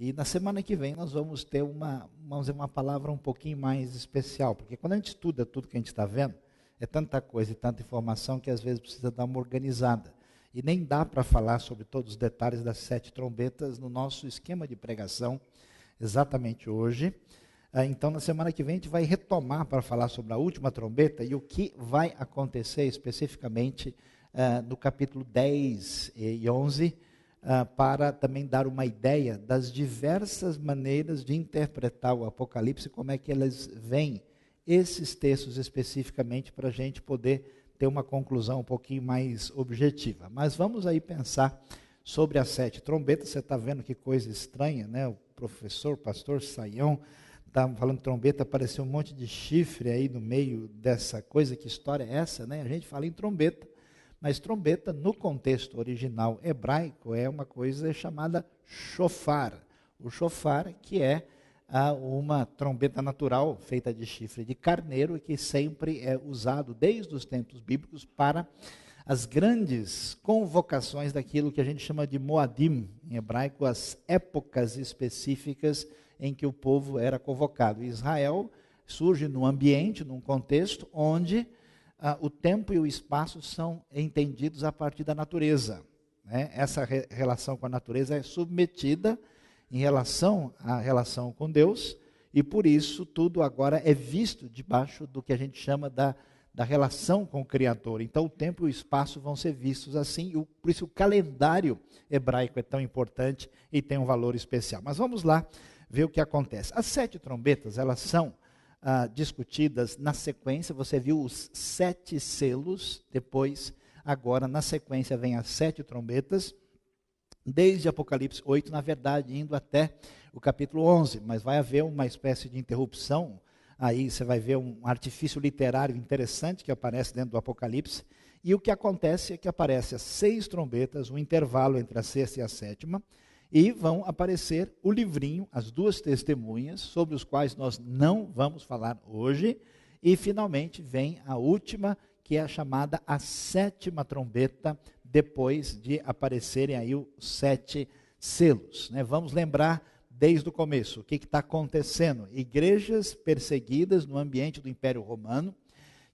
E na semana que vem nós vamos ter vamos dizer, uma palavra um pouquinho mais especial, porque quando a gente estuda tudo que a gente está vendo, é tanta coisa e tanta informação que às vezes precisa dar uma organizada. E nem dá para falar sobre todos os detalhes das 7 trombetas no nosso esquema de pregação, exatamente hoje. Então, na semana que vem, a gente vai retomar para falar sobre a última trombeta e o que vai acontecer especificamente no capítulo 10 e 11, para também dar uma ideia das diversas maneiras de interpretar o Apocalipse, como é que elas veem esses textos especificamente, para a gente poder ter uma conclusão um pouquinho mais objetiva. Mas vamos aí pensar sobre as 7 trombetas. Você está vendo que coisa estranha, né? O pastor Saião, estava falando de trombeta, apareceu um monte de chifre aí no meio dessa coisa. Que história é essa, né? A gente fala em trombeta, mas trombeta no contexto original hebraico é uma coisa chamada shofar. O shofar, que é uma trombeta natural feita de chifre de carneiro, que sempre é usado desde os tempos bíblicos para as grandes convocações daquilo que a gente chama de Moadim, em hebraico, as épocas específicas em que o povo era convocado. Israel surge num ambiente, num contexto onde o tempo e o espaço são entendidos a partir da natureza, né? Essa relação com a natureza é submetida em relação à relação com Deus, e por isso tudo agora é visto debaixo do que a gente chama da relação com o Criador. Então o tempo e o espaço vão ser vistos assim, por isso o calendário hebraico é tão importante e tem um valor especial. Mas vamos lá ver o que acontece. As 7 trombetas, elas são discutidas na sequência. Você viu os 7 selos, depois, agora na sequência vem as 7 trombetas, desde Apocalipse 8, na verdade, indo até o capítulo 11, mas vai haver uma espécie de interrupção, aí você vai ver um artifício literário interessante que aparece dentro do Apocalipse, e o que acontece é que aparecem as 6 trombetas, um intervalo entre a 6ª e a 7ª, e vão aparecer o livrinho, as 2 testemunhas, sobre os quais nós não vamos falar hoje, e finalmente vem a última, que é a chamada a 7ª trombeta, depois de aparecerem aí os 7 selos, né? Vamos lembrar desde o começo o que está acontecendo. Igrejas perseguidas no ambiente do Império Romano,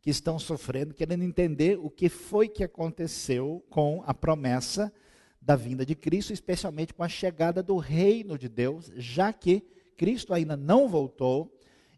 que estão sofrendo, querendo entender o que foi que aconteceu com a promessa da vinda de Cristo, especialmente com a chegada do reino de Deus, já que Cristo ainda não voltou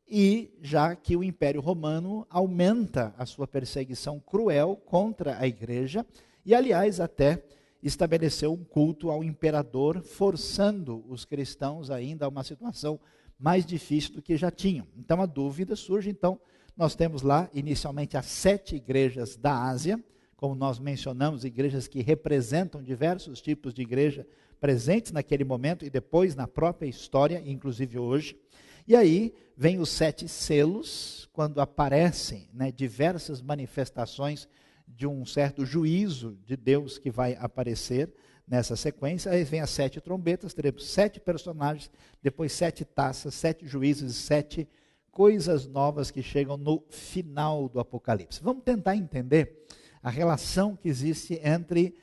e já que o Império Romano aumenta a sua perseguição cruel contra a igreja, e, aliás, até estabeleceu um culto ao imperador, forçando os cristãos ainda a uma situação mais difícil do que já tinham. Então, a dúvida surge. Então, nós temos lá, inicialmente, as 7 igrejas da Ásia, como nós mencionamos, igrejas que representam diversos tipos de igreja presentes naquele momento e depois na própria história, inclusive hoje. E aí, vem os 7 selos, quando aparecem, né, diversas manifestações de um certo juízo de Deus que vai aparecer nessa sequência. Aí vem as 7 trombetas, teremos 7 personagens, depois 7 taças, 7 juízes, 7 coisas novas que chegam no final do Apocalipse. Vamos tentar entender a relação que existe entre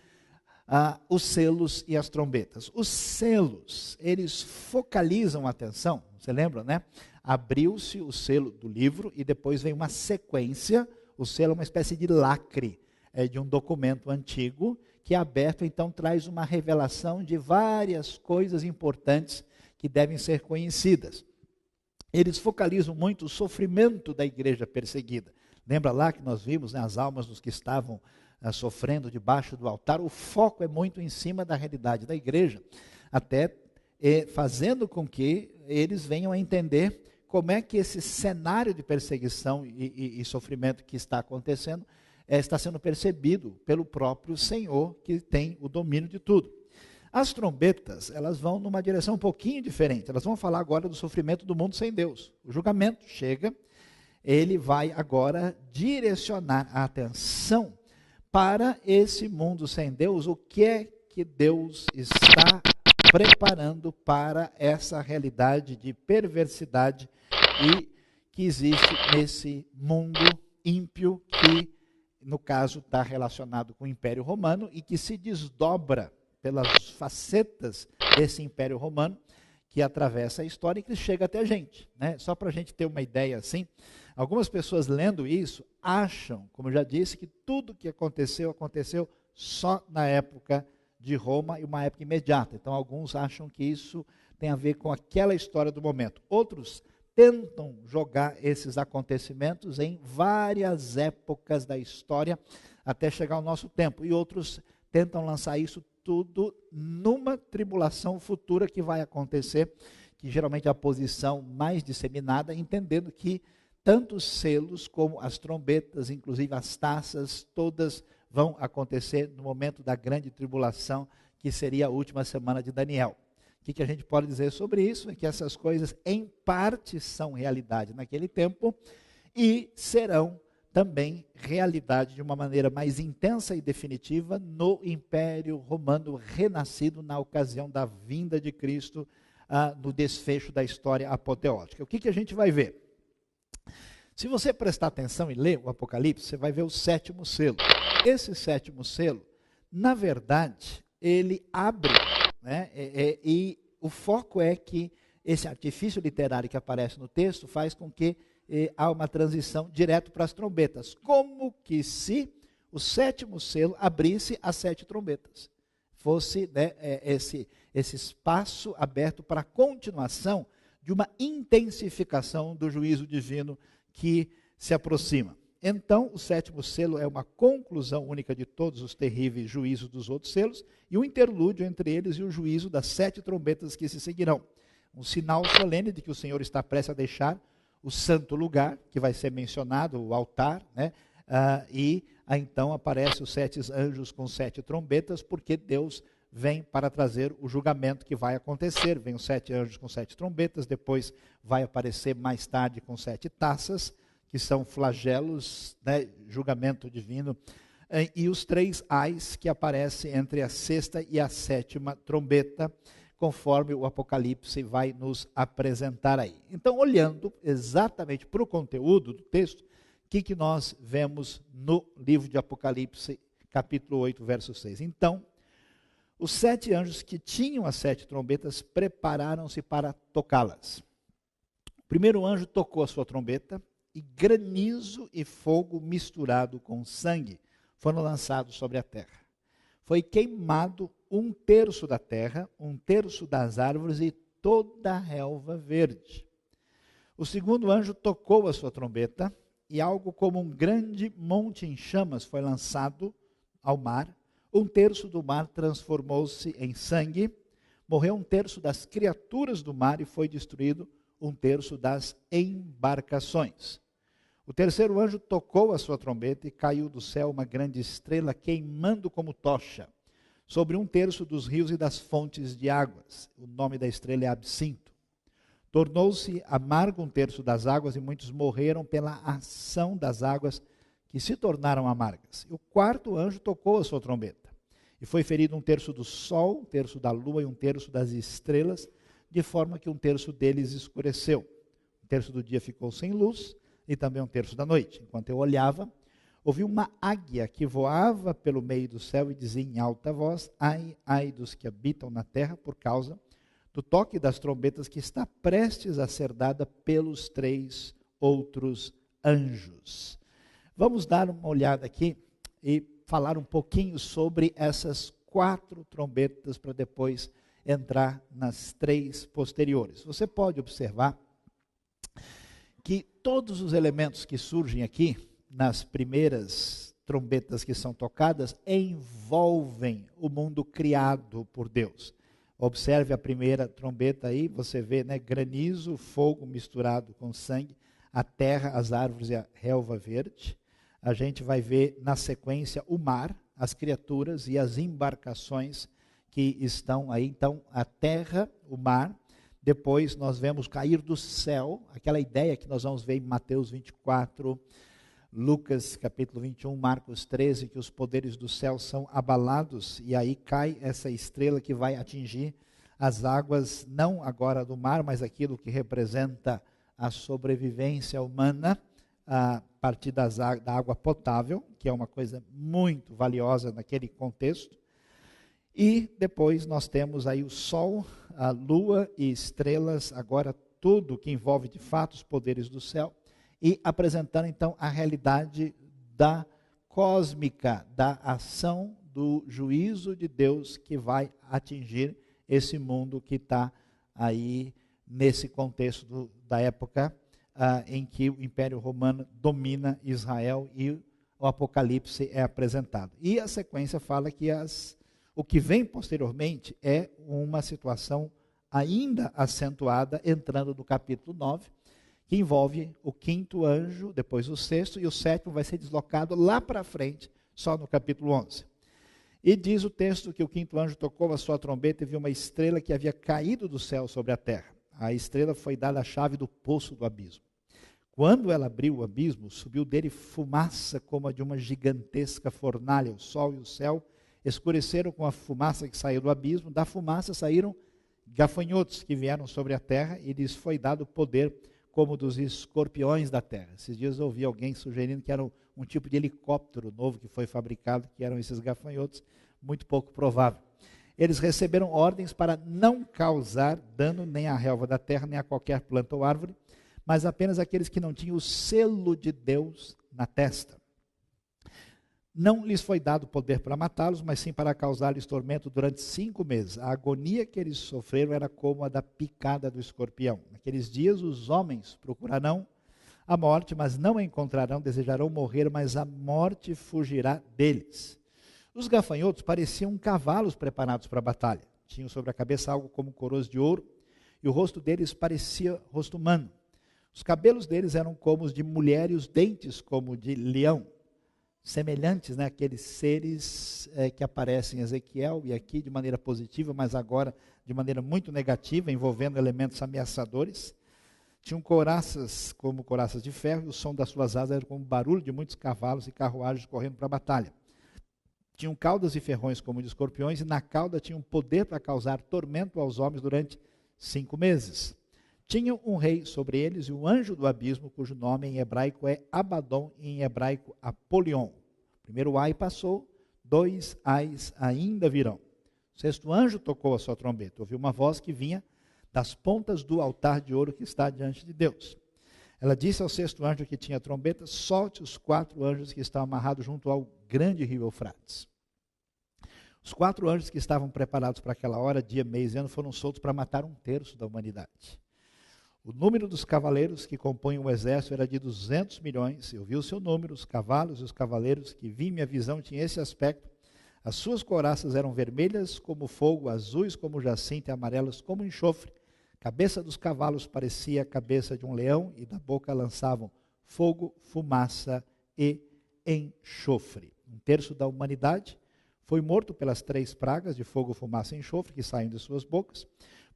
os selos e as trombetas. Os selos, eles focalizam a atenção, você lembra, né? Abriu-se o selo do livro e depois vem uma sequência. O selo é uma espécie de lacre de um documento antigo, que é aberto, então traz uma revelação de várias coisas importantes que devem ser conhecidas. Eles focalizam muito o sofrimento da igreja perseguida. Lembra lá que nós vimos, né, as almas dos que estavam sofrendo debaixo do altar? O foco é muito em cima da realidade da igreja, até fazendo com que eles venham a entender como é que esse cenário de perseguição e sofrimento que está acontecendo está sendo percebido pelo próprio Senhor, que tem o domínio de tudo. As trombetas, elas vão numa direção um pouquinho diferente. Elas vão falar agora do sofrimento do mundo sem Deus. O julgamento chega, ele vai agora direcionar a atenção para esse mundo sem Deus. O que é que Deus está preparando para essa realidade de perversidade e que existe nesse mundo ímpio que, no caso, está relacionado com o Império Romano e que se desdobra pelas facetas desse Império Romano, que atravessa a história e que chega até a gente, né? Só para a gente ter uma ideia assim, algumas pessoas lendo isso acham, como eu já disse, que tudo que aconteceu, aconteceu só na época de Roma e uma época imediata. Então alguns acham que isso tem a ver com aquela história do momento. Outros tentam jogar esses acontecimentos em várias épocas da história até chegar ao nosso tempo. E outros tentam lançar isso tudo numa tribulação futura que vai acontecer, que geralmente é a posição mais disseminada, entendendo que tanto os selos como as trombetas, inclusive as taças, todas vão acontecer no momento da grande tribulação, que seria a última semana de Daniel. O que a gente pode dizer sobre isso? É que essas coisas, em parte, são realidade naquele tempo e serão também realidade de uma maneira mais intensa e definitiva no Império Romano renascido na ocasião da vinda de Cristo, no desfecho da história apoteótica. O que a gente vai ver? Se você prestar atenção e ler o Apocalipse, você vai ver o sétimo selo. Esse sétimo selo, na verdade, ele abre, né, e o foco é que esse artifício literário que aparece no texto faz com que há uma transição direto para as trombetas, como que se o sétimo selo abrisse as 7 trombetas. Fosse, né, esse espaço aberto para a continuação de uma intensificação do juízo divino que se aproxima. Então, o sétimo selo é uma conclusão única de todos os terríveis juízos dos outros selos e um interlúdio entre eles e o juízo das 7 trombetas que se seguirão. Um sinal solene de que o Senhor está prestes a deixar o santo lugar, que vai ser mencionado, o altar, né? Então aparecem os 7 anjos com 7 trombetas, porque Deus vem para trazer o julgamento que vai acontecer. Vem os 7 anjos com 7 trombetas, depois vai aparecer mais tarde com 7 taças, que são flagelos, né? Julgamento divino, e os 3 ais que aparecem entre a 6ª e a 7ª trombeta, conforme o Apocalipse vai nos apresentar aí. Então, olhando exatamente para o conteúdo do texto, o que nós vemos no livro de Apocalipse, capítulo 8, verso 6? Então, os 7 anjos que tinham as 7 trombetas prepararam-se para tocá-las. O primeiro anjo tocou a sua trombeta e granizo e fogo misturado com sangue foram lançados sobre a terra. Foi queimado 1/3 da terra, 1/3 das árvores e toda a relva verde. O segundo anjo tocou a sua trombeta e algo como um grande monte em chamas foi lançado ao mar. 1/3 do mar transformou-se em sangue, morreu 1/3 das criaturas do mar e foi destruído 1/3 das embarcações. O terceiro anjo tocou a sua trombeta e caiu do céu uma grande estrela queimando como tocha sobre 1/3 dos rios e das fontes de águas. O nome da estrela é Absinto. Tornou-se amargo 1/3 das águas e muitos morreram pela ação das águas que se tornaram amargas. E o quarto anjo tocou a sua trombeta e foi ferido 1/3 do sol, 1/3 da lua e 1/3 das estrelas, de forma que 1/3 deles escureceu. 1/3 do dia ficou sem luz e também 1/3 da noite. Enquanto eu olhava, ouvi uma águia que voava pelo meio do céu e dizia em alta voz: ai, ai dos que habitam na terra por causa do toque das trombetas que está prestes a ser dada pelos 3 outros anjos. Vamos dar uma olhada aqui e falar um pouquinho sobre essas 4 trombetas para depois entrar nas 3 posteriores. Você pode observar que todos os elementos que surgem aqui nas primeiras trombetas que são tocadas envolvem o mundo criado por Deus. Observe a primeira trombeta aí, você vê, né, granizo, fogo misturado com sangue, a terra, as árvores e a relva verde. A gente vai ver na sequência o mar, as criaturas e as embarcações que estão aí. Então, a terra, o mar. Depois nós vemos cair do céu, aquela ideia que nós vamos ver em Mateus 24, Lucas capítulo 21, Marcos 13, que os poderes do céu são abalados, e aí cai essa estrela que vai atingir as águas, não agora do mar, mas aquilo que representa a sobrevivência humana, a partir da água potável, que é uma coisa muito valiosa naquele contexto. E depois nós temos aí o sol, a lua e estrelas, agora tudo que envolve de fato os poderes do céu, e apresentando então a realidade da cósmica, da ação do juízo de Deus que vai atingir esse mundo que está aí nesse contexto da época em que o Império Romano domina Israel e o Apocalipse é apresentado. E a sequência fala que o que vem posteriormente é uma situação ainda acentuada, entrando no capítulo 9, que envolve o quinto anjo, depois o sexto, e o sétimo vai ser deslocado lá para frente, só no capítulo 11. E diz o texto que o quinto anjo tocou a sua trombeta e viu uma estrela que havia caído do céu sobre a terra. A estrela foi dada a chave do poço do abismo. Quando ela abriu o abismo, subiu dele fumaça como a de uma gigantesca fornalha. O sol e o céu escureceram com a fumaça que saiu do abismo. Da fumaça saíram gafanhotos que vieram sobre a terra e lhes foi dado poder como dos escorpiões da terra. Esses dias eu ouvi alguém sugerindo que era um tipo de helicóptero novo que foi fabricado, que eram esses gafanhotos, muito pouco provável. Eles receberam ordens para não causar dano nem à relva da terra, nem a qualquer planta ou árvore, mas apenas aqueles que não tinham o selo de Deus na testa. Não lhes foi dado poder para matá-los, mas sim para causar-lhes tormento durante 5 meses. A agonia que eles sofreram era como a da picada do escorpião. Naqueles dias os homens procurarão a morte, mas não a encontrarão, desejarão morrer, mas a morte fugirá deles. Os gafanhotos pareciam cavalos preparados para a batalha. Tinham sobre a cabeça algo como coroas de ouro, e o rosto deles parecia rosto humano. Os cabelos deles eram como os de mulher e os dentes como de leão. Semelhantes, né, àqueles seres que aparecem em Ezequiel, e aqui de maneira positiva, mas agora de maneira muito negativa, envolvendo elementos ameaçadores. Tinham couraças como couraças de ferro, e o som das suas asas era como o barulho de muitos cavalos e carruagens correndo para a batalha. Tinham caudas e ferrões como de escorpiões, e na cauda tinham poder para causar tormento aos homens durante 5 meses. Tinham um rei sobre eles e um anjo do abismo, cujo nome em hebraico é Abaddon e em hebraico Apolion. O primeiro ai passou, 2 ais ainda virão. O sexto anjo tocou a sua trombeta. Ouviu uma voz que vinha das pontas do altar de ouro que está diante de Deus. Ela disse ao sexto anjo que tinha a trombeta: solte os 4 anjos que estão amarrados junto ao grande rio Eufrates. Os 4 anjos que estavam preparados para aquela hora, dia, mês e ano, foram soltos para matar 1/3 da humanidade. O número dos cavaleiros que compõem o exército era de 200 milhões. Eu vi o seu número, os cavalos e os cavaleiros que vi, minha visão tinha esse aspecto. As suas couraças eram vermelhas como fogo, azuis como jacinto e amarelas como enxofre. A cabeça dos cavalos parecia a cabeça de um leão e da boca lançavam fogo, fumaça e enxofre. 1/3 da humanidade foi morto pelas 3 pragas de fogo, fumaça e enxofre que saem de suas bocas.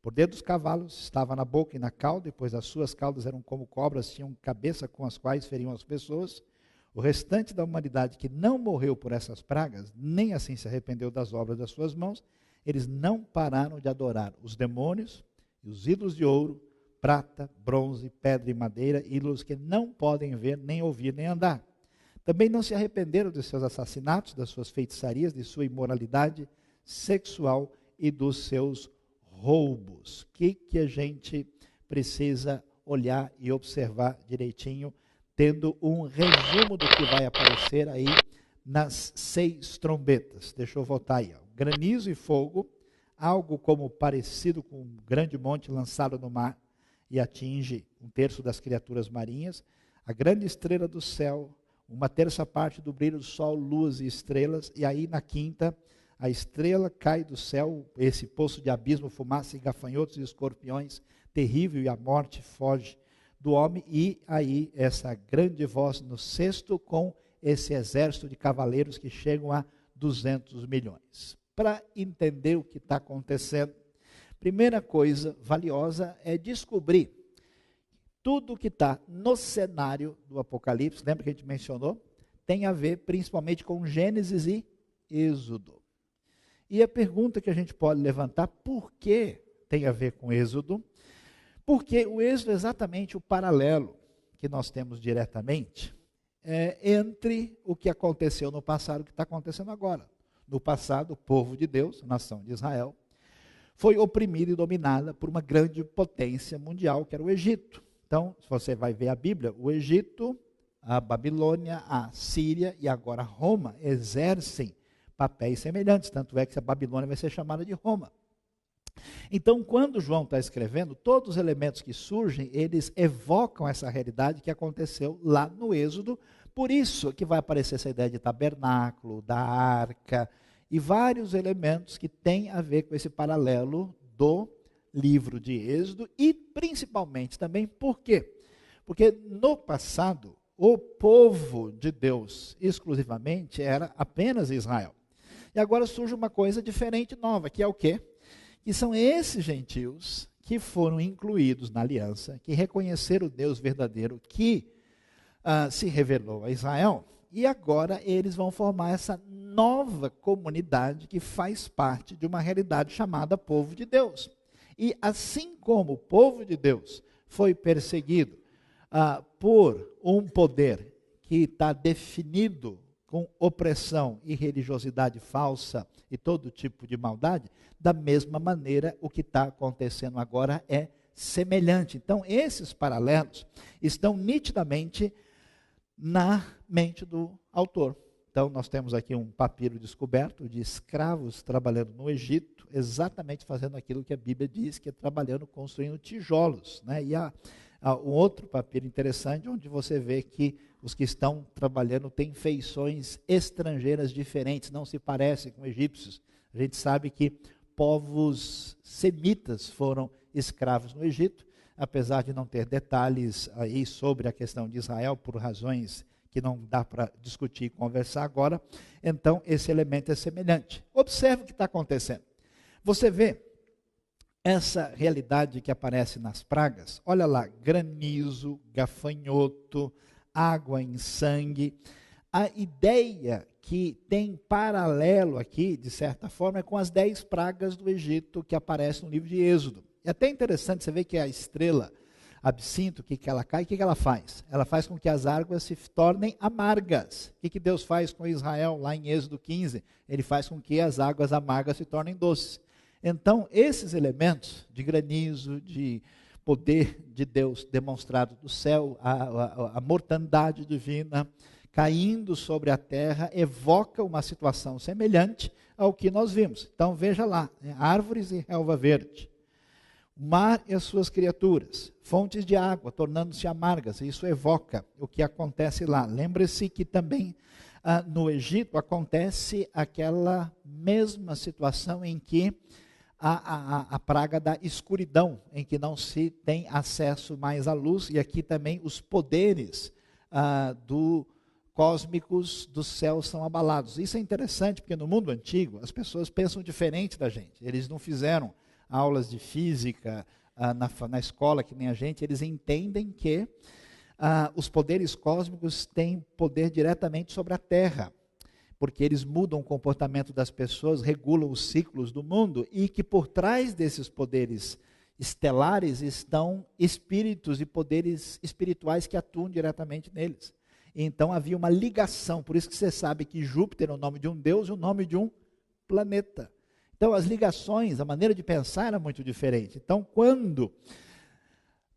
Por dentro dos cavalos estava na boca e na cauda, e pois as suas caudas eram como cobras, tinham cabeça com as quais feriam as pessoas. O restante da humanidade que não morreu por essas pragas, nem assim se arrependeu das obras das suas mãos, eles não pararam de adorar os demônios e os ídolos de ouro, prata, bronze, pedra e madeira, ídolos que não podem ver, nem ouvir, nem andar. Também não se arrependeram dos seus assassinatos, das suas feitiçarias, de sua imoralidade sexual e dos seus roubos. O que a gente precisa olhar e observar direitinho, tendo um resumo do que vai aparecer aí nas 6 trombetas. Deixa eu voltar aí. Ó. Granizo e fogo, algo como parecido com um grande monte lançado no mar e atinge 1/3 das criaturas marinhas. A grande estrela do céu, 1/3 parte do brilho do sol, luas e estrelas, e aí na quinta a estrela cai do céu, esse poço de abismo, fumaça e gafanhotos e escorpiões, terrível, e a morte foge do homem. E aí essa grande voz no sexto, com esse exército de cavaleiros que chegam a 200 milhões. Para entender o que está acontecendo, primeira coisa valiosa é descobrir tudo que está no cenário do Apocalipse, lembra que a gente mencionou? Tem a ver principalmente com Gênesis e Êxodo. E a pergunta que a gente pode levantar, por que tem a ver com Êxodo? Porque o Êxodo é exatamente o paralelo que nós temos diretamente entre o que aconteceu no passado e o que está acontecendo agora. No passado, o povo de Deus, a nação de Israel, foi oprimida e dominada por uma grande potência mundial, que era o Egito. Então, se você vai ver a Bíblia, o Egito, a Babilônia, a Síria e agora Roma exercem papéis semelhantes, tanto é que a Babilônia vai ser chamada de Roma. Então, quando João está escrevendo, todos os elementos que surgem, eles evocam essa realidade que aconteceu lá no Êxodo. Por isso que vai aparecer essa ideia de tabernáculo, da arca, e vários elementos que têm a ver com esse paralelo do livro de Êxodo, e principalmente também por quê? Porque no passado, o povo de Deus exclusivamente era apenas Israel. E agora surge uma coisa diferente, nova, que é o quê? Que são esses gentios que foram incluídos na aliança, que reconheceram o Deus verdadeiro, que se revelou a Israel, e agora eles vão formar essa nova comunidade que faz parte de uma realidade chamada povo de Deus. E assim como o povo de Deus foi perseguido por um poder que está definido com opressão e religiosidade falsa e todo tipo de maldade, da mesma maneira o que está acontecendo agora é semelhante. Então, esses paralelos estão nitidamente na mente do autor. Então, nós temos aqui um papiro descoberto de escravos trabalhando no Egito, exatamente fazendo aquilo que a Bíblia diz, que é trabalhando, construindo tijolos, né? E há um outro papiro interessante, onde você vê que os que estão trabalhando têm feições estrangeiras diferentes, não se parecem com egípcios. A gente sabe que povos semitas foram escravos no Egito, apesar de não ter detalhes aí sobre a questão de Israel, por razões que não dá para discutir e conversar agora. Então, esse elemento é semelhante. Observe o que está acontecendo. Você vê essa realidade que aparece nas pragas. Olha lá, granizo, gafanhoto, água em sangue. A ideia que tem paralelo aqui, de certa forma, é com as 10 pragas do Egito que aparecem no livro de Êxodo. É até interessante você ver que a estrela absinto, o que ela cai, o que ela faz? Ela faz com que as águas se tornem amargas. O que Deus faz com Israel lá em Êxodo 15? Ele faz com que as águas amargas se tornem doces. Então, esses elementos de granizo, de poder de Deus demonstrado do céu, a mortandade divina caindo sobre a terra, evoca uma situação semelhante ao que nós vimos. Então, veja lá, árvores e relva verde. O mar e as suas criaturas, fontes de água tornando-se amargas, isso evoca o que acontece lá. Lembre-se que também no Egito acontece aquela mesma situação em que a praga da escuridão, em que não se tem acesso mais à luz, e aqui também os poderes cósmicos do céu são abalados. Isso é interessante, porque no mundo antigo as pessoas pensam diferente da gente, eles não fizeram aulas de física na escola, que nem a gente, eles entendem que os poderes cósmicos têm poder diretamente sobre a Terra, porque eles mudam o comportamento das pessoas, regulam os ciclos do mundo, e que por trás desses poderes estelares estão espíritos e poderes espirituais que atuam diretamente neles. Então havia uma ligação, por isso que você sabe que Júpiter é o nome de um deus e o nome de um planeta. Então, as ligações, a maneira de pensar era muito diferente. Então, quando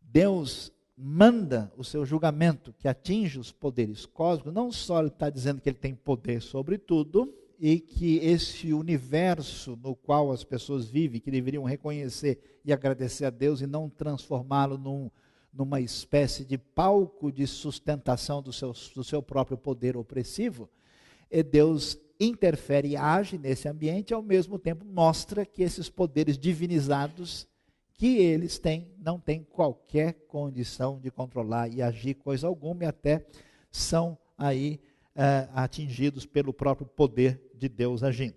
Deus manda o seu julgamento que atinge os poderes cósmicos, não só ele está dizendo que ele tem poder sobre tudo, e que esse universo no qual as pessoas vivem, que deveriam reconhecer e agradecer a Deus e não transformá-lo numa espécie de palco de sustentação do seu próprio poder opressivo, Deus interfere e age nesse ambiente, e ao mesmo tempo mostra que esses poderes divinizados que eles têm, não têm qualquer condição de controlar e agir coisa alguma, e até são aí atingidos pelo próprio poder de Deus agindo.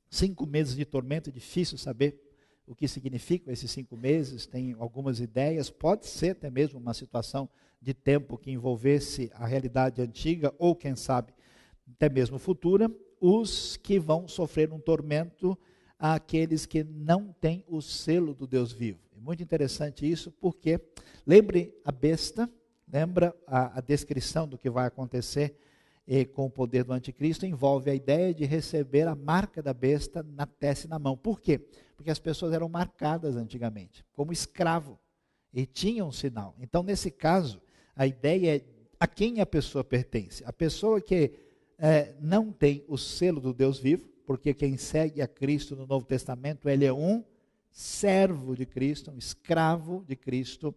5 meses de tormento, é difícil saber o que significam esses 5 meses, tem algumas ideias, pode ser até mesmo uma situação de tempo que envolvesse a realidade antiga, ou quem sabe, até mesmo futura. Os que vão sofrer um tormento, aqueles que não têm o selo do Deus vivo. É muito interessante isso, porque lembre a besta, lembra a descrição do que vai acontecer com o poder do anticristo, envolve a ideia de receber a marca da besta na testa e na mão. Por quê? Porque as pessoas eram marcadas antigamente, como escravo, e tinham um sinal. Então, nesse caso, a ideia é a quem a pessoa pertence. A pessoa que não tem o selo do Deus vivo, porque quem segue a Cristo no Novo Testamento, ele é um servo de Cristo, um escravo de Cristo,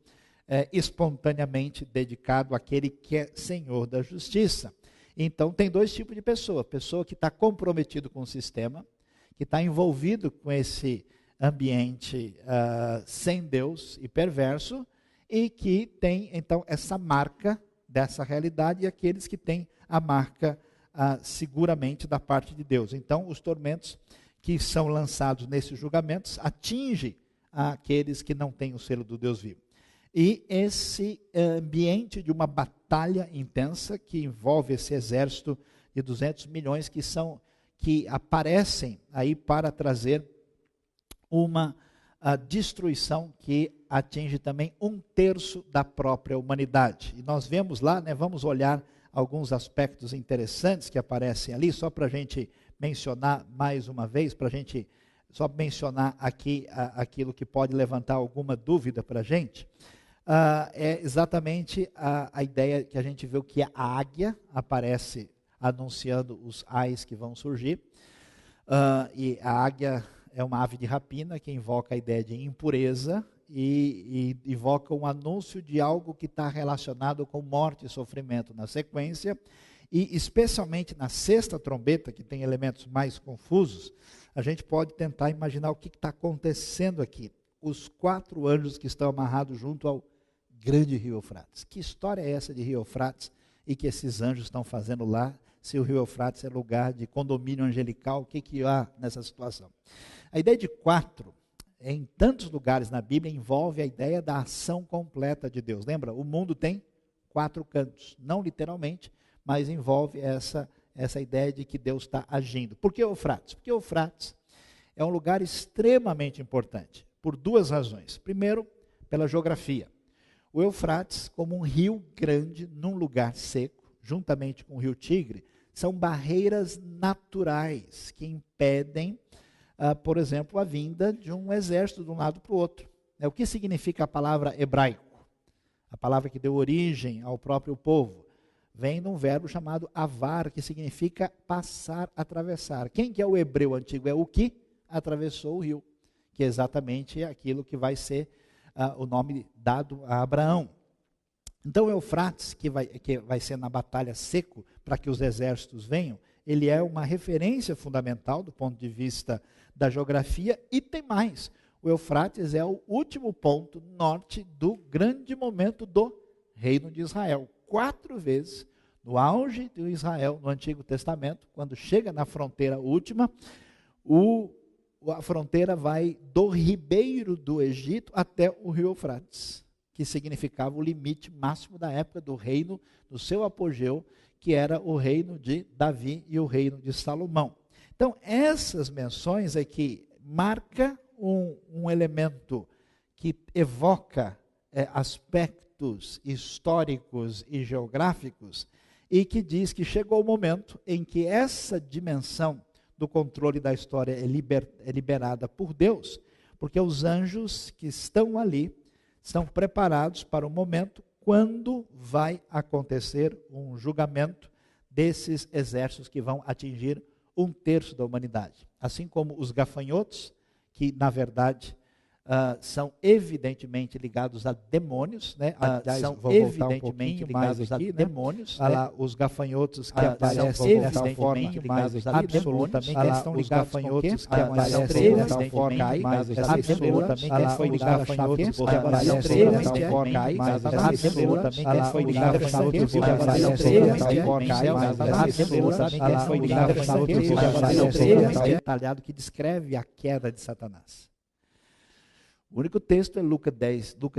espontaneamente dedicado àquele que é Senhor da justiça. Então, tem dois tipos de pessoa. Pessoa que está comprometido com o sistema, que está envolvido com esse ambiente sem Deus e perverso, e que tem, então, essa marca dessa realidade, e aqueles que têm a marca seguramente da parte de Deus. Então, os tormentos que são lançados nesses julgamentos atingem aqueles que não têm o selo do Deus vivo. E esse ambiente de uma batalha intensa que envolve esse exército de 200 milhões que aparecem aí para trazer uma destruição que atinge também 1/3 da própria humanidade. E nós vemos lá, vamos olhar alguns aspectos interessantes que aparecem ali, só para a gente mencionar mais uma vez, para a gente só mencionar aqui aquilo que pode levantar alguma dúvida para a gente. É exatamente a ideia que a gente viu que a águia aparece anunciando os ais que vão surgir, e a águia é uma ave de rapina que invoca a ideia de impureza e invoca um anúncio de algo que está relacionado com morte e sofrimento na sequência, e especialmente na sexta trombeta, que tem elementos mais confusos, a gente pode tentar imaginar o que está acontecendo aqui. Os 4 anjos que estão amarrados junto ao grande rio Eufrates. Que história é essa de rio Eufrates e que esses anjos estão fazendo lá, se o rio Eufrates é lugar de condomínio angelical? O que há nessa situação? A ideia de 4, em tantos lugares na Bíblia, envolve a ideia da ação completa de Deus. Lembra? O mundo tem 4 cantos, não literalmente, mas envolve essa ideia de que Deus está agindo. Por que Eufrates? Porque Eufrates é um lugar extremamente importante, por 2 razões. Primeiro, pela geografia. O Eufrates, como um rio grande num lugar seco, juntamente com o rio Tigre, são barreiras naturais que impedem, por exemplo, a vinda de um exército de um lado para o outro. O que significa a palavra hebraico? A palavra que deu origem ao próprio povo vem de um verbo chamado avar, que significa passar, atravessar. Quem que é o hebreu antigo? É o que atravessou o rio, que é exatamente aquilo que vai ser o nome dado a Abraão. Então, Eufrates, que vai ser na batalha seco, para que os exércitos venham, ele é uma referência fundamental do ponto de vista da geografia, e tem mais. O Eufrates é o último ponto norte do grande momento do reino de Israel. 4 vezes, no auge de Israel, no Antigo Testamento, quando chega na fronteira última, a fronteira vai do ribeiro do Egito até o rio Eufrates, que significava o limite máximo da época do reino, no seu apogeu, que era o reino de Davi e o reino de Salomão. Então, essas menções é que marca um elemento que evoca aspectos históricos e geográficos, e que diz que chegou o momento em que essa dimensão do controle da história é liberada por Deus, porque os anjos que estão ali estão preparados para o momento quando vai acontecer um julgamento desses exércitos que vão atingir 1/3 da humanidade. Assim como os gafanhotos, que na verdade são evidentemente ligados a demônios, são evidentemente ligados a demônios. Os gafanhotos que aparecem evidentemente ligados a demônios, estão ligados gafanhotos que aparecem dessa forma, absolutamente foi ligado a gafanhotos que aparecem dessa forma, absolutamente foi ligado a gafanhotos que aparecem dessa forma, absolutamente foi ligado a gafanhotos que aparecem detalhado que descreve a queda de Satanás. O único texto é Lucas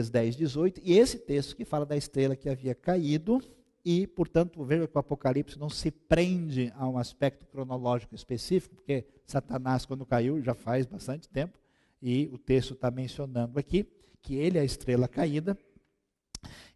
10, 18, e esse texto que fala da estrela que havia caído, e, portanto, veja que o Apocalipse não se prende a um aspecto cronológico específico, porque Satanás, quando caiu, já faz bastante tempo, e o texto está mencionando aqui que ele é a estrela caída,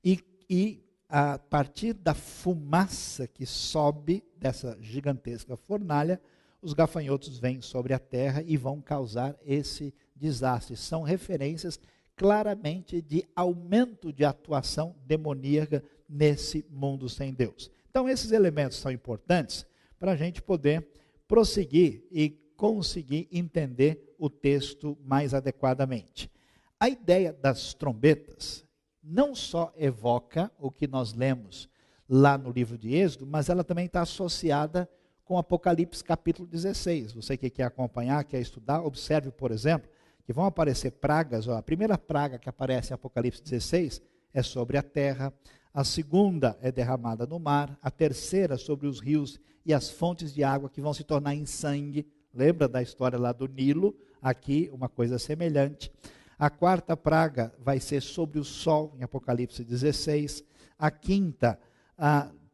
e a partir da fumaça que sobe dessa gigantesca fornalha, os gafanhotos vêm sobre a terra e vão causar esse desastre. São referências claramente de aumento de atuação demoníaca nesse mundo sem Deus. Então, esses elementos são importantes para a gente poder prosseguir e conseguir entender o texto mais adequadamente. A ideia das trombetas não só evoca o que nós lemos lá no livro de Êxodo, mas ela também está associada com Apocalipse capítulo 16. Você que quer acompanhar, quer estudar, observe, por exemplo, que vão aparecer pragas. A primeira praga que aparece em Apocalipse 16 é sobre a terra, a segunda é derramada no mar, a terceira sobre os rios e as fontes de água que vão se tornar em sangue. Lembra da história lá do Nilo? Aqui uma coisa semelhante. A quarta praga vai ser sobre o sol, em Apocalipse 16. A quinta,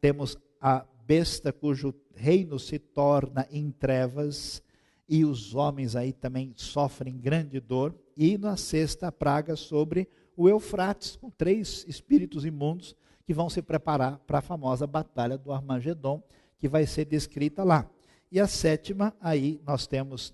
temos a besta cujo reino se torna em trevas, e os homens aí também sofrem grande dor. E na sexta praga sobre o Eufrates, com 3 espíritos imundos que vão se preparar para a famosa batalha do Armagedon, que vai ser descrita lá. E a sétima, aí nós temos,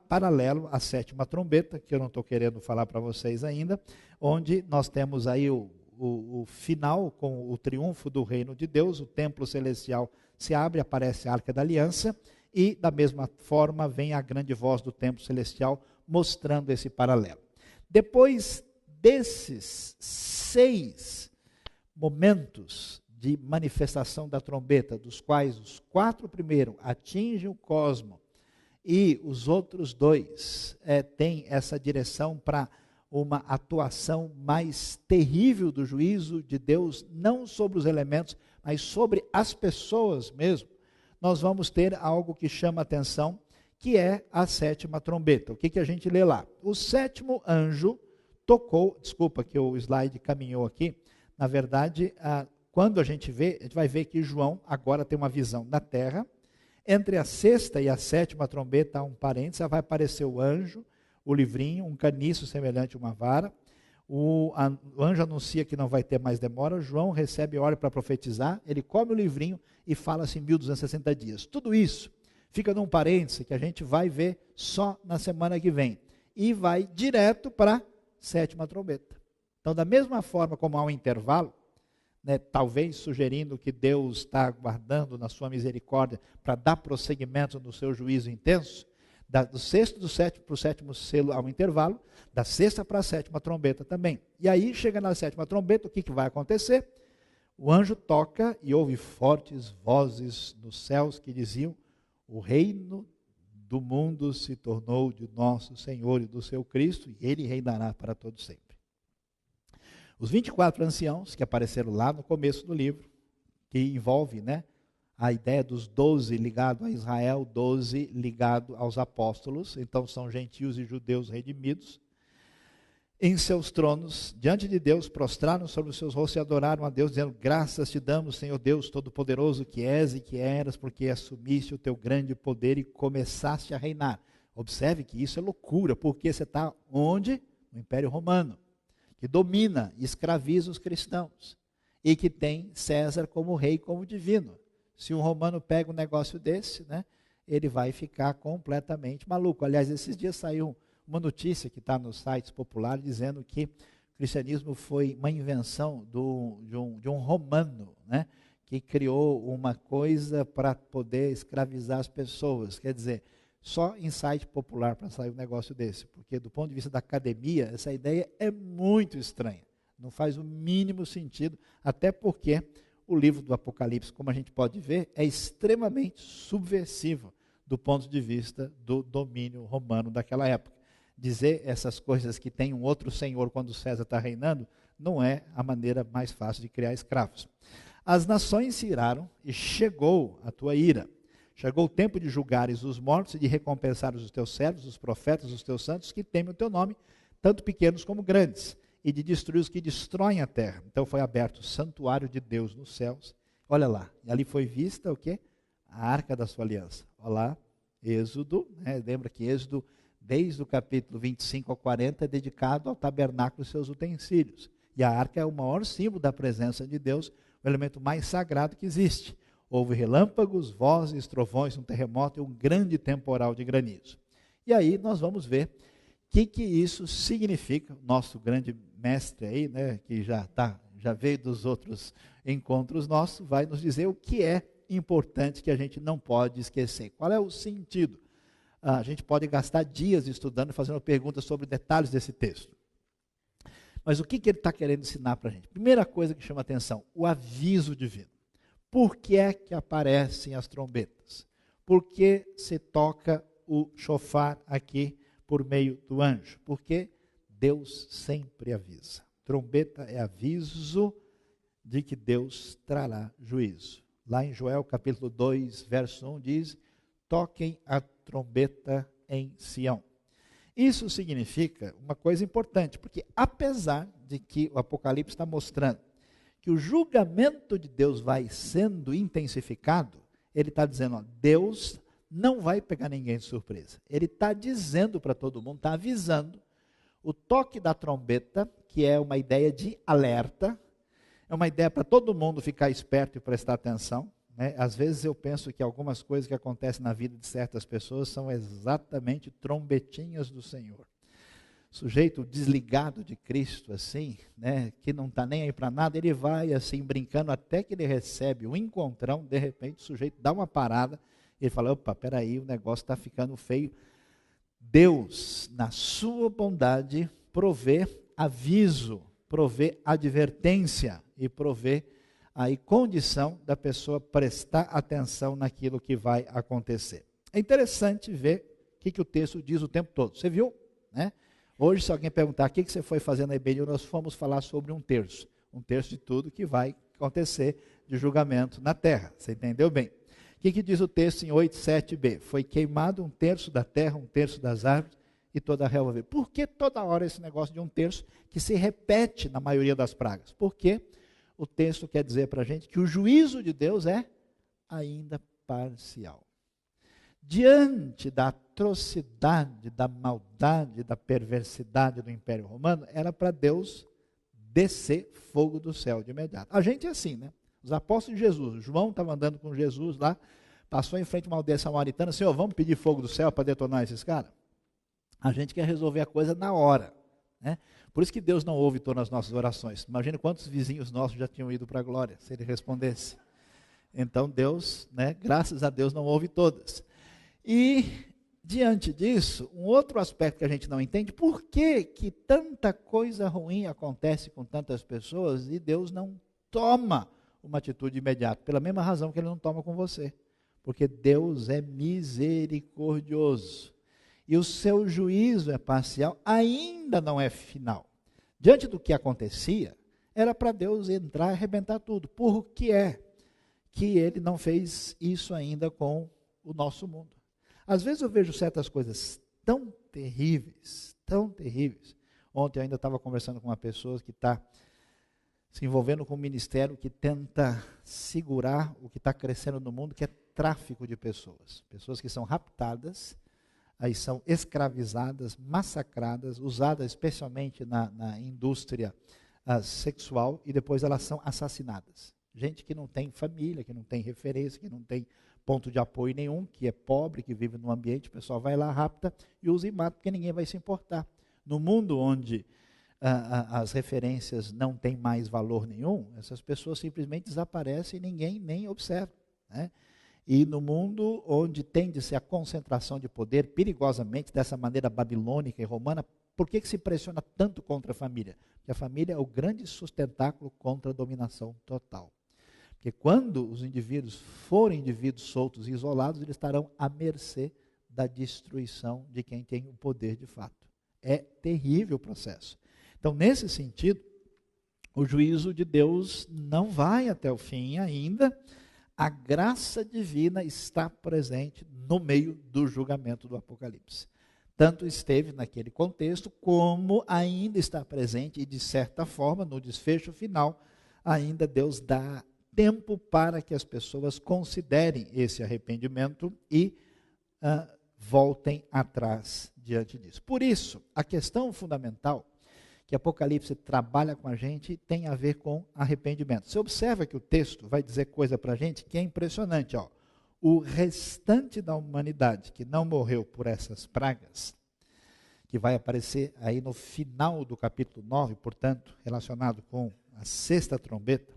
paralelo à sétima trombeta, que eu não estou querendo falar para vocês ainda, onde nós temos aí o final com o triunfo do reino de Deus, o templo celestial se abre, aparece a Arca da Aliança, e da mesma forma vem a grande voz do templo celestial mostrando esse paralelo. Depois desses 6 momentos de manifestação da trombeta, dos quais os 4 primeiros atingem o cosmo, e os outros 2 têm essa direção para uma atuação mais terrível do juízo de Deus, não sobre os elementos, mas sobre as pessoas mesmo. Nós vamos ter algo que chama atenção, que é a sétima trombeta. O que a gente lê lá? O 7º anjo tocou, desculpa que o slide caminhou aqui, na verdade, quando a gente vai ver que João agora tem uma visão da terra. Entre a sexta e a sétima trombeta há um parênteses, vai aparecer o anjo, o livrinho, um caniço semelhante a uma vara. O anjo anuncia que não vai ter mais demora. João recebe ordem para profetizar, ele come o livrinho e fala-se em 1260 dias. Tudo isso fica num parêntese que a gente vai ver só na semana que vem. E vai direto para a sétima trombeta. Então, da mesma forma como há um intervalo, talvez sugerindo que Deus está aguardando na sua misericórdia para dar prosseguimento no seu juízo intenso, do sexto para o sétimo selo há um intervalo, da sexta para a sétima trombeta também. E aí, chega na sétima trombeta, o que vai acontecer? O anjo toca e ouve fortes vozes nos céus que diziam: o reino do mundo se tornou de nosso Senhor e do seu Cristo, e ele reinará para todo sempre. Os 24 anciãos que apareceram lá no começo do livro, que envolve a ideia dos 12 ligado a Israel, 12 ligado aos apóstolos, então são gentios e judeus redimidos, em seus tronos, diante de Deus, prostraram sobre os seus rostos e adoraram a Deus, dizendo: graças te damos, Senhor Deus Todo-Poderoso, que és e que eras, porque assumiste o teu grande poder e começaste a reinar. Observe que isso é loucura, porque você está onde? No Império Romano, que domina e escraviza os cristãos, e que tem César como rei, como divino. Se um romano pega um negócio desse, ele vai ficar completamente maluco. Aliás, esses dias saiu uma notícia que está nos sites populares dizendo que o cristianismo foi uma invenção de um romano, que criou uma coisa para poder escravizar as pessoas. Quer dizer, só em site popular para sair um negócio desse, porque do ponto de vista da academia, essa ideia é muito estranha, não faz o mínimo sentido, até porque o livro do Apocalipse, como a gente pode ver, é extremamente subversivo do ponto de vista do domínio romano daquela época. Dizer essas coisas que tem um outro senhor quando César está reinando, não é a maneira mais fácil de criar escravos. As nações se iraram e chegou a tua ira. Chegou o tempo de julgares os mortos e de recompensar os teus servos, os profetas, os teus santos, que temem o teu nome, tanto pequenos como grandes, e de destruir os que destroem a terra. Então foi aberto o santuário de Deus nos céus. Olha lá, e ali foi vista o quê? A arca da sua aliança. Olha lá, Êxodo, lembra que Êxodo, desde o capítulo 25 ao 40, é dedicado ao tabernáculo e seus utensílios. E a arca é o maior símbolo da presença de Deus, o elemento mais sagrado que existe. Houve relâmpagos, vozes, trovões, um terremoto e um grande temporal de granizo. E aí nós vamos ver o que isso significa. Nosso grande mestre aí, né, que já veio dos outros encontros nossos, vai nos dizer o que é importante que a gente não pode esquecer. Qual é o sentido? A gente pode gastar dias estudando, fazendo perguntas sobre detalhes desse texto. Mas o que ele está querendo ensinar para a gente? Primeira coisa que chama atenção, o aviso divino. Por que é que aparecem as trombetas? Por que se toca o shofar aqui por meio do anjo? Porque Deus sempre avisa. Trombeta é aviso de que Deus trará juízo. Lá em Joel capítulo 2, verso 1 diz, toquem a trombeta em Sião. Isso significa uma coisa importante, porque apesar de que o Apocalipse está mostrando que o julgamento de Deus vai sendo intensificado, ele está dizendo, ó, Deus não vai pegar ninguém de surpresa. Ele está dizendo para todo mundo, está avisando, o toque da trombeta, que é uma ideia de alerta, é uma ideia para todo mundo ficar esperto e prestar atenção. Né? Às vezes eu penso que algumas coisas que acontecem na vida de certas pessoas são exatamente trombetinhas do Senhor. Sujeito desligado de Cristo, assim, né, que não está nem aí para nada, ele vai assim brincando até que ele recebe um encontrão, de repente o sujeito dá uma parada, ele fala, opa, peraí, o negócio está ficando feio. Deus, na sua bondade, provê aviso, provê advertência e provê aí condição da pessoa prestar atenção naquilo que vai acontecer. É interessante ver o que o texto diz o tempo todo. Você viu, né? Hoje, se alguém perguntar o que você foi fazer na IBNU, nós fomos falar sobre um terço de tudo que vai acontecer de julgamento na terra. Você entendeu bem? O que diz o texto em 8:7b? Foi queimado um terço da terra, um terço das árvores e toda a relva verde. Por que toda hora esse negócio de um terço que se repete na maioria das pragas? Porque o texto quer dizer para a gente que o juízo de Deus é ainda parcial. Diante da atrocidade, da maldade, da perversidade do Império Romano, era para Deus descer fogo do céu de imediato. A gente é assim, né? Os apóstolos de Jesus, João estava andando com Jesus lá, passou em frente a uma aldeia samaritana, Senhor, vamos pedir fogo do céu para detonar esses caras? A gente quer resolver a coisa na hora, né? Por isso que Deus não ouve todas as nossas orações. Imagina quantos vizinhos nossos já tinham ido para a glória, se ele respondesse. Então Deus, né, graças a Deus, não ouve todas. E, diante disso, um outro aspecto que a gente não entende, por que tanta coisa ruim acontece com tantas pessoas e Deus não toma uma atitude imediata? Pela mesma razão que ele não toma com você. Porque Deus é misericordioso. E o seu juízo é parcial, ainda não é final. Diante do que acontecia, era para Deus entrar e arrebentar tudo. Por que é que ele não fez isso ainda com o nosso mundo? Às vezes eu vejo certas coisas tão terríveis, tão terríveis. Ontem eu ainda estava conversando com uma pessoa que está se envolvendo com um ministério que tenta segurar o que está crescendo no mundo, que é tráfico de pessoas. Pessoas que são raptadas, aí são escravizadas, massacradas, usadas especialmente na indústria sexual, e depois elas são assassinadas. Gente que não tem família, que não tem referência, que não tem ponto de apoio nenhum, que é pobre, que vive num ambiente, o pessoal vai lá, rapta e usa e mata, porque ninguém vai se importar. No mundo onde as referências não têm mais valor nenhum, essas pessoas simplesmente desaparecem e ninguém nem observa, né? E no mundo onde tende-se a concentração de poder perigosamente, dessa maneira babilônica e romana, por que se pressiona tanto contra a família? Porque a família é o grande sustentáculo contra a dominação total. Porque quando os indivíduos forem indivíduos soltos e isolados, eles estarão à mercê da destruição de quem tem o poder de fato. É terrível o processo. Então, nesse sentido, o juízo de Deus não vai até o fim ainda. A graça divina está presente no meio do julgamento do Apocalipse. Tanto esteve naquele contexto, como ainda está presente, e de certa forma, no desfecho final, ainda Deus dá tempo para que as pessoas considerem esse arrependimento e voltem atrás diante disso. Por isso, a questão fundamental que Apocalipse trabalha com a gente tem a ver com arrependimento. Você observa que o texto vai dizer coisa para a gente que é impressionante. Ó. O restante da humanidade que não morreu por essas pragas, que vai aparecer aí no final do capítulo 9, portanto, relacionado com a sexta trombeta,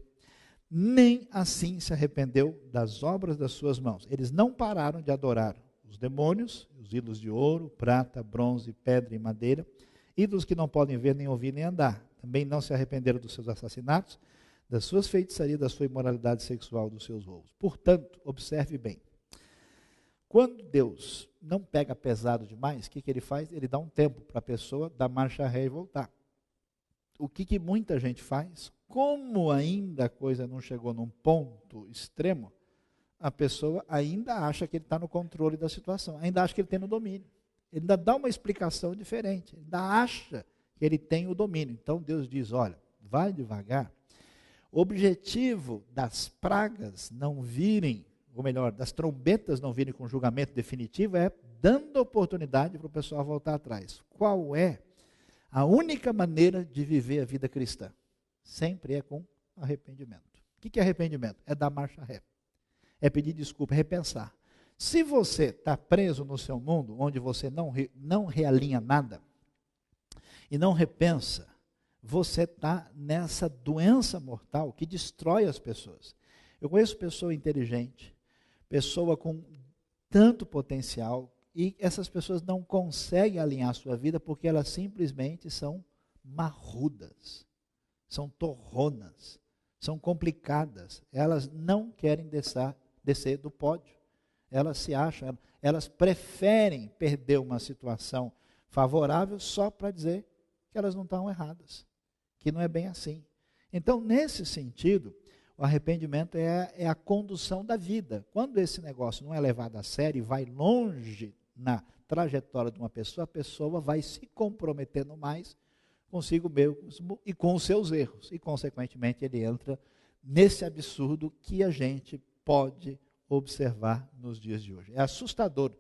nem assim se arrependeu das obras das suas mãos. Eles não pararam de adorar os demônios, os ídolos de ouro, prata, bronze, pedra e madeira, ídolos que não podem ver, nem ouvir, nem andar. Também não se arrependeram dos seus assassinatos, das suas feitiçarias, da sua imoralidade sexual, dos seus roubos. Portanto, observe bem. Quando Deus não pega pesado demais, o que ele faz? Ele dá um tempo para a pessoa dar marcha ré e voltar. O que muita gente faz? Como ainda a coisa não chegou num ponto extremo, a pessoa ainda acha que ele está no controle da situação, ainda acha que ele tem no domínio. Ele ainda dá uma explicação diferente, ele ainda acha que ele tem o domínio. Então Deus diz, olha, vai devagar. O objetivo das pragas não virem, ou melhor, das trombetas não virem com julgamento definitivo, é dando oportunidade para o pessoal voltar atrás. Qual é a única maneira de viver a vida cristã? Sempre é com arrependimento. O que é arrependimento? É dar marcha ré. É pedir desculpa, é repensar. Se você está preso no seu mundo, onde você não realinha nada, e não repensa, você está nessa doença mortal que destrói as pessoas. Eu conheço pessoa inteligente, pessoa com tanto potencial, e essas pessoas não conseguem alinhar a sua vida porque elas simplesmente são marrudas, são torronas, são complicadas. Elas não querem descer do pódio. Elas se acham, elas preferem perder uma situação favorável só para dizer que elas não estão erradas, que não é bem assim. Então, nesse sentido, o arrependimento é a condução da vida. Quando esse negócio não é levado a sério e vai longe na trajetória de uma pessoa, a pessoa vai se comprometendo mais consigo mesmo e com os seus erros. E, consequentemente, ele entra nesse absurdo que a gente pode observar nos dias de hoje. É assustador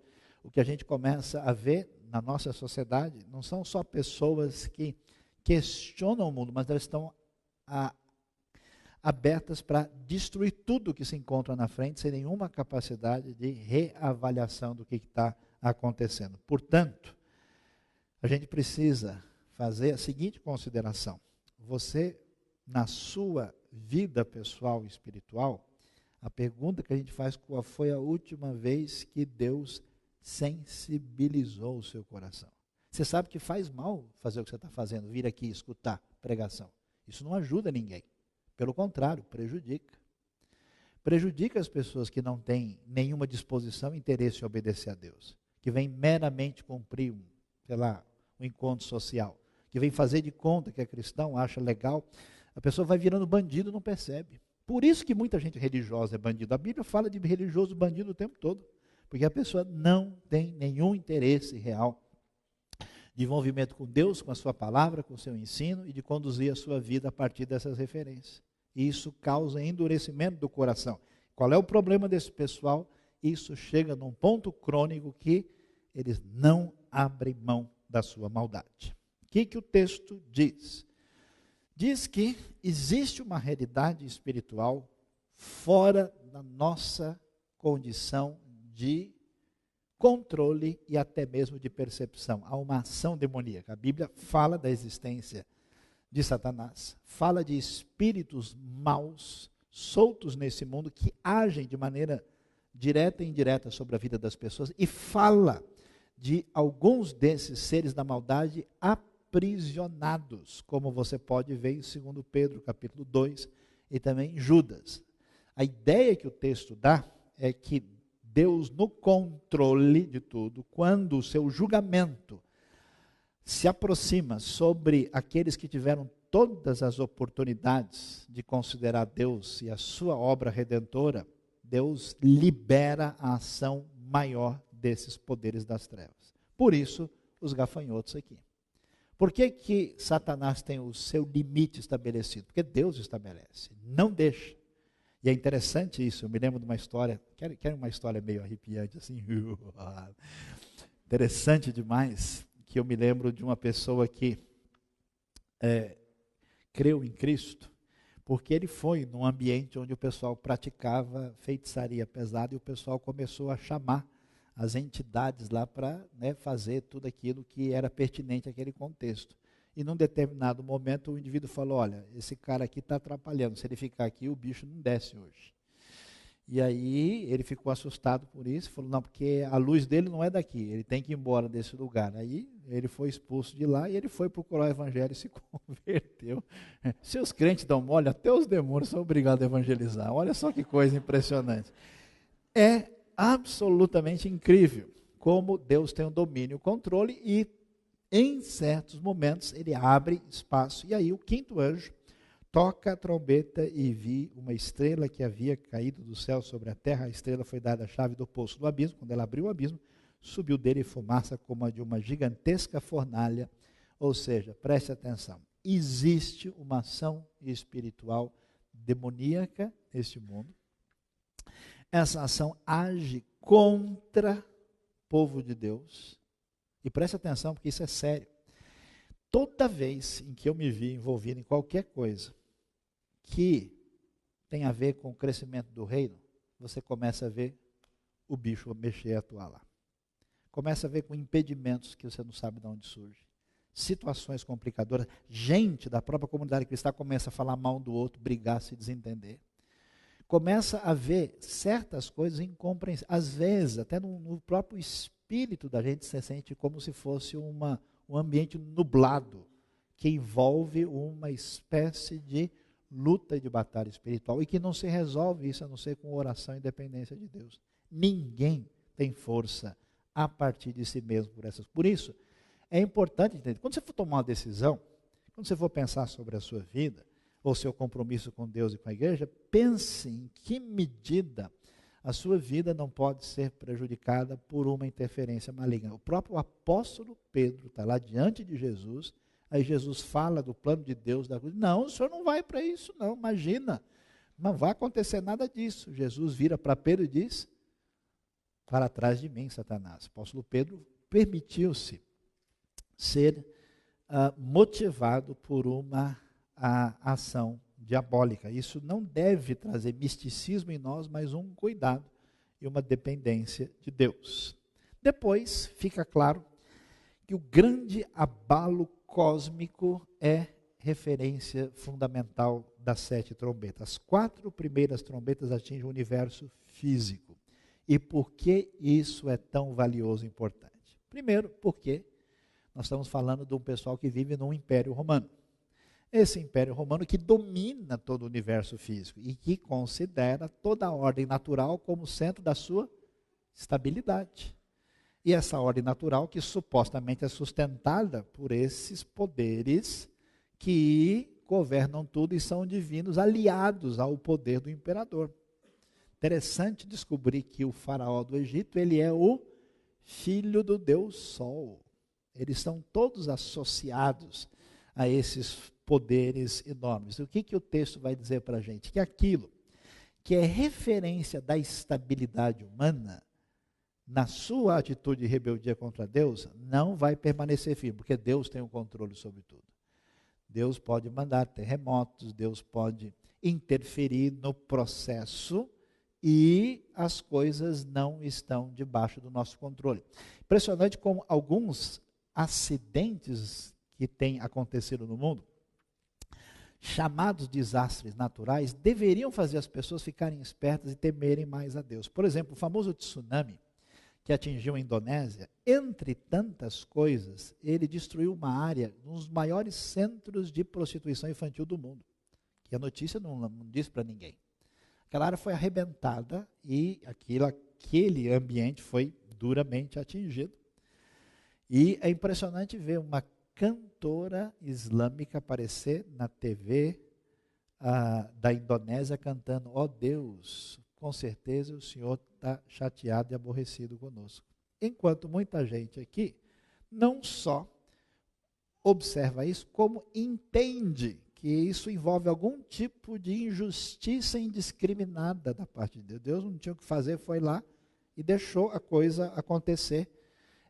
o que a gente começa a ver na nossa sociedade. Não são só pessoas que questionam o mundo, mas elas estão abertas para destruir tudo que se encontra na frente, sem nenhuma capacidade de reavaliação do que está acontecendo. Portanto, a gente precisa fazer a seguinte consideração. Você, na sua vida pessoal e espiritual, a pergunta que a gente faz, qual foi a última vez que Deus sensibilizou o seu coração? Você sabe que faz mal fazer o que você está fazendo, vir aqui escutar pregação. Isso não ajuda ninguém. Pelo contrário, prejudica. Prejudica as pessoas que não têm nenhuma disposição, interesse em obedecer a Deus. Que vem meramente cumprir, um encontro social. Que vem fazer de conta que é cristão, acha legal. A pessoa vai virando bandido e não percebe. Por isso que muita gente religiosa é bandido. A Bíblia fala de religioso bandido o tempo todo. Porque a pessoa não tem nenhum interesse real de envolvimento com Deus, com a sua palavra, com o seu ensino e de conduzir a sua vida a partir dessas referências. E isso causa endurecimento do coração. Qual é o problema desse pessoal? Isso chega num ponto crônico que eles não abrem mão da sua maldade. O que o texto diz? Diz que existe uma realidade espiritual fora da nossa condição de controle e até mesmo de percepção. Há uma ação demoníaca. A Bíblia fala da existência de Satanás, fala de espíritos maus soltos nesse mundo que agem de maneira direta e indireta sobre a vida das pessoas e fala de alguns desses seres da maldade aprisionados, como você pode ver em 2 Pedro, capítulo 2, e também em Judas. A ideia que o texto dá é que Deus, no controle de tudo, quando o seu julgamento se aproxima sobre aqueles que tiveram todas as oportunidades de considerar Deus e a sua obra redentora, Deus libera a ação maior desses poderes das trevas. Por isso, os gafanhotos aqui. Por que Satanás tem o seu limite estabelecido? Porque Deus estabelece, não deixa. E é interessante isso, eu me lembro de uma história, quero uma história meio arrepiante assim, interessante demais, que eu me lembro de uma pessoa que creu em Cristo, porque ele foi num ambiente onde o pessoal praticava feitiçaria pesada e o pessoal começou a chamar as entidades lá para, né, fazer tudo aquilo que era pertinente àquele contexto. E num determinado momento o indivíduo falou, olha, esse cara aqui está atrapalhando, se ele ficar aqui o bicho não desce hoje. E aí ele ficou assustado por isso, falou, não, porque a luz dele não é daqui, ele tem que ir embora desse lugar. Aí ele foi expulso de lá e ele foi procurar o evangelho e se converteu. Se os crentes dão mole, até os demônios são obrigados a evangelizar. Olha só que coisa impressionante. É absolutamente incrível como Deus tem o domínio e o controle e em certos momentos ele abre espaço. E aí o quinto anjo toca a trombeta e vi uma estrela que havia caído do céu sobre a terra. A estrela foi dada a chave do poço do abismo. Quando ela abriu o abismo, subiu dele fumaça como a de uma gigantesca fornalha. Ou seja, preste atenção, existe uma ação espiritual demoníaca neste mundo. Essa ação age contra o povo de Deus. E preste atenção, porque isso é sério. Toda vez em que eu me vi envolvido em qualquer coisa que tem a ver com o crescimento do reino, você começa a ver o bicho mexer e atuar lá. Começa a ver com impedimentos que você não sabe de onde surge. Situações complicadoras. Gente da própria comunidade cristã começa a falar mal um do outro, brigar, se desentender. Começa a ver certas coisas incompreensíveis. Às vezes, até no próprio espírito da gente se sente como se fosse um ambiente nublado, que envolve uma espécie de luta e de batalha espiritual, e que não se resolve isso a não ser com oração e dependência de Deus. Ninguém tem força a partir de si mesmo por essas. Por isso, é importante entender, quando você for tomar uma decisão, quando você for pensar sobre a sua vida, ou seu compromisso com Deus e com a igreja, pense em que medida a sua vida não pode ser prejudicada por uma interferência maligna. O próprio apóstolo Pedro está lá diante de Jesus, aí Jesus fala do plano de Deus, da cruz. Não, o senhor não vai para isso não, imagina, não vai acontecer nada disso. Jesus vira para Pedro e diz, para trás de mim, Satanás. O apóstolo Pedro permitiu-se ser motivado por uma ação diabólica. Isso não deve trazer misticismo em nós, mas um cuidado e uma dependência de Deus. Depois fica claro que o grande abalo cósmico é referência fundamental das 7 trombetas. As 4 primeiras trombetas atingem o universo físico. E por que isso é tão valioso e importante? Primeiro, porque nós estamos falando de um pessoal que vive num império romano. Esse império romano que domina todo o universo físico e que considera toda a ordem natural como centro da sua estabilidade. E essa ordem natural que supostamente é sustentada por esses poderes que governam tudo e são divinos, aliados ao poder do imperador. Interessante descobrir que o faraó do Egito, ele é o filho do Deus Sol. Eles estão todos associados a esses poderes enormes. O que o texto vai dizer para a gente? Que aquilo que é referência da estabilidade humana, na sua atitude de rebeldia contra Deus, não vai permanecer firme, porque Deus tem o controle sobre tudo. Deus pode mandar terremotos, Deus pode interferir no processo e as coisas não estão debaixo do nosso controle. Impressionante como alguns acidentes que têm acontecido no mundo, chamados desastres naturais, deveriam fazer as pessoas ficarem espertas e temerem mais a Deus. Por exemplo, o famoso tsunami que atingiu a Indonésia, entre tantas coisas, ele destruiu uma área, um dos maiores centros de prostituição infantil do mundo, que a notícia não diz para ninguém. Aquela área foi arrebentada e aquele ambiente foi duramente atingido. E é impressionante ver uma cantora islâmica aparecer na TV da Indonésia cantando, ó Deus, com certeza o Senhor está chateado e aborrecido conosco. Enquanto muita gente aqui não só observa isso, como entende que isso envolve algum tipo de injustiça indiscriminada da parte de Deus. Deus não tinha o que fazer, foi lá e deixou a coisa acontecer.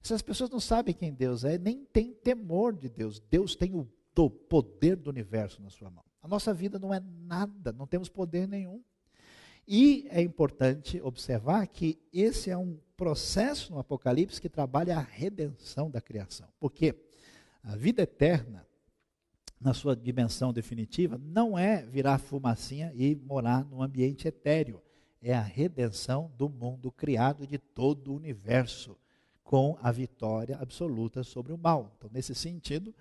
Essas pessoas não sabem quem Deus é, nem têm temor de Deus. Deus tem o do poder do universo na sua mão. A nossa vida não é nada, não temos poder nenhum. E é importante observar que esse é um processo no Apocalipse que trabalha a redenção da criação. Porque a vida eterna, na sua dimensão definitiva, não é virar fumacinha e morar num ambiente etéreo. É a redenção do mundo criado, de todo o universo, com a vitória absoluta sobre o mal. Então, nesse sentido,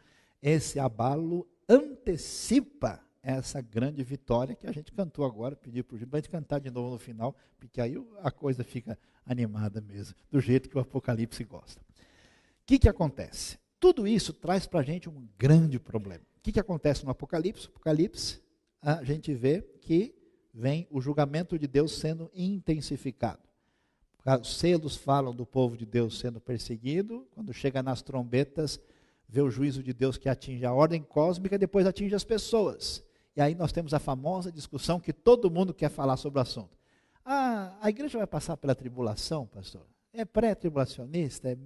esse abalo antecipa essa grande vitória que a gente cantou agora, pedi para o Gil, para a gente cantar de novo no final, porque aí a coisa fica animada mesmo, do jeito que o Apocalipse gosta. O que acontece? Tudo isso traz para a gente um grande problema. O que acontece no Apocalipse? No Apocalipse, a gente vê que vem o julgamento de Deus sendo intensificado. Os selos falam do povo de Deus sendo perseguido, quando chega nas trombetas, vê o juízo de Deus que atinge a ordem cósmica e depois atinge as pessoas. E aí nós temos a famosa discussão que todo mundo quer falar sobre o assunto. A igreja vai passar pela tribulação, pastor? É pré-tribulacionista?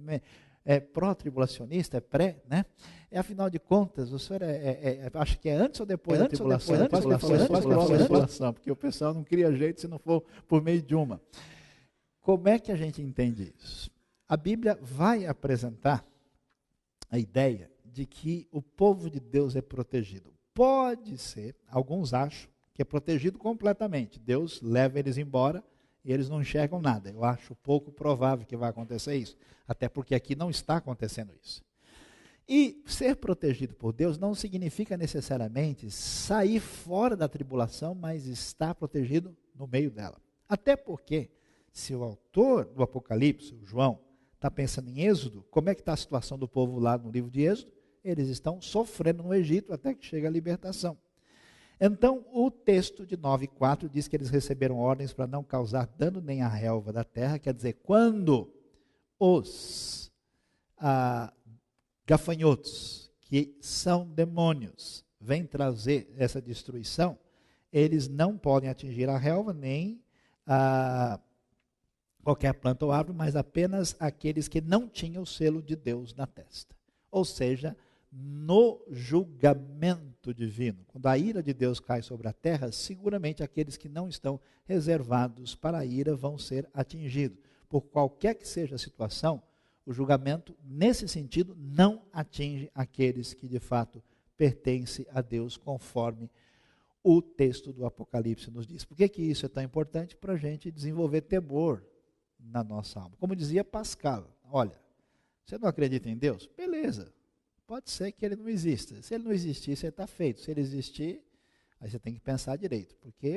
É pró-tribulacionista? É pré, né? Afinal de contas, o senhor acha que é antes ou depois da tribulação? Porque o pessoal não cria jeito se não for por meio de uma. Como é que a gente entende isso? A Bíblia vai apresentar a ideia de que o povo de Deus é protegido. Pode ser, alguns acham, que é protegido completamente. Deus leva eles embora e eles não enxergam nada. Eu acho pouco provável que vai acontecer isso, até porque aqui não está acontecendo isso. E ser protegido por Deus não significa necessariamente sair fora da tribulação, mas estar protegido no meio dela. Até porque, se o autor do Apocalipse, o João, está pensando em Êxodo, como é que está a situação do povo lá no livro de Êxodo? Eles estão sofrendo no Egito até que chega a libertação. Então, o texto de 9:4 diz que eles receberam ordens para não causar dano nem à relva da terra, quer dizer, quando os gafanhotos, que são demônios, vêm trazer essa destruição, eles não podem atingir a relva nem qualquer planta ou árvore, mas apenas aqueles que não tinham o selo de Deus na testa. Ou seja, no julgamento divino, quando a ira de Deus cai sobre a terra, seguramente aqueles que não estão reservados para a ira vão ser atingidos. Por qualquer que seja a situação, o julgamento, nesse sentido, não atinge aqueles que de fato pertencem a Deus, conforme o texto do Apocalipse nos diz. Por que isso é tão importante? Para a gente desenvolver temor na nossa alma. Como dizia Pascal, olha, você não acredita em Deus? Beleza, pode ser que ele não exista. Se ele não existir, você está feito. Se ele existir, aí você tem que pensar direito. Porque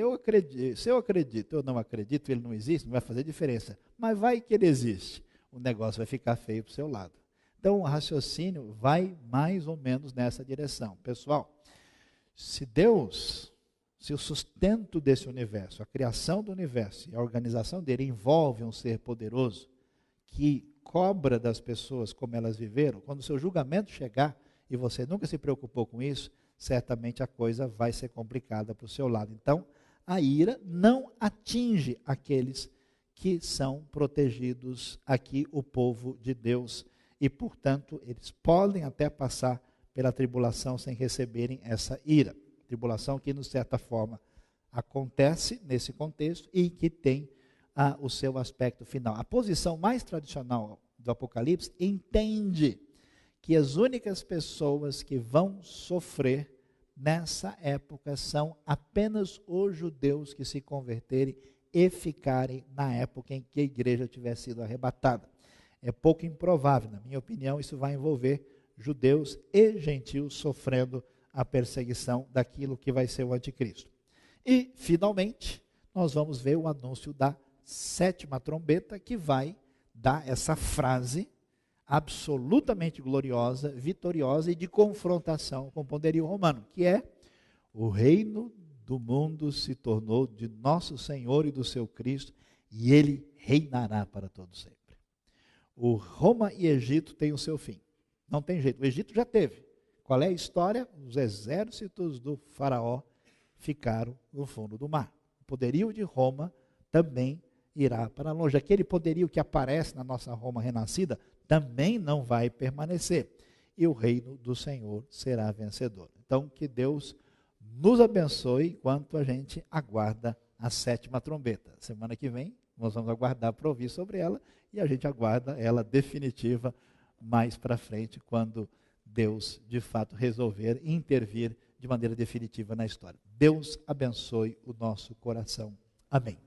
se eu acredito ou não acredito, ele não existe, não vai fazer diferença. Mas vai que ele existe, o negócio vai ficar feio para o seu lado. Então o raciocínio vai mais ou menos nessa direção. Pessoal, se o sustento desse universo, a criação do universo e a organização dele envolve um ser poderoso que cobra das pessoas como elas viveram, quando o seu julgamento chegar e você nunca se preocupou com isso, certamente a coisa vai ser complicada para o seu lado. Então, a ira não atinge aqueles que são protegidos aqui, o povo de Deus, e, portanto, eles podem até passar pela tribulação sem receberem essa ira. Tribulação que, de certa forma, acontece nesse contexto e que tem o seu aspecto final. A posição mais tradicional do Apocalipse entende que as únicas pessoas que vão sofrer nessa época são apenas os judeus que se converterem e ficarem na época em que a igreja tiver sido arrebatada. É pouco improvável, na minha opinião, isso vai envolver judeus e gentios sofrendo a perseguição daquilo que vai ser o anticristo. E, finalmente, nós vamos ver o anúncio da sétima trombeta, que vai dar essa frase absolutamente gloriosa, vitoriosa e de confrontação com o poderio romano, que é: o reino do mundo se tornou de nosso Senhor e do seu Cristo, e ele reinará para todo sempre. O Roma e Egito têm o seu fim. Não tem jeito. O Egito já teve. Qual é a história? Os exércitos do faraó ficaram no fundo do mar. O poderio de Roma também irá para longe. Aquele poderio que aparece na nossa Roma renascida também não vai permanecer. e o reino do Senhor será vencedor. Então, que Deus nos abençoe enquanto a gente aguarda a 7ª trombeta. Semana que vem, nós vamos aguardar para ouvir sobre ela, e a gente aguarda ela definitiva mais para frente, quando Deus, de fato, resolver intervir de maneira definitiva na história. Deus abençoe o nosso coração. Amém.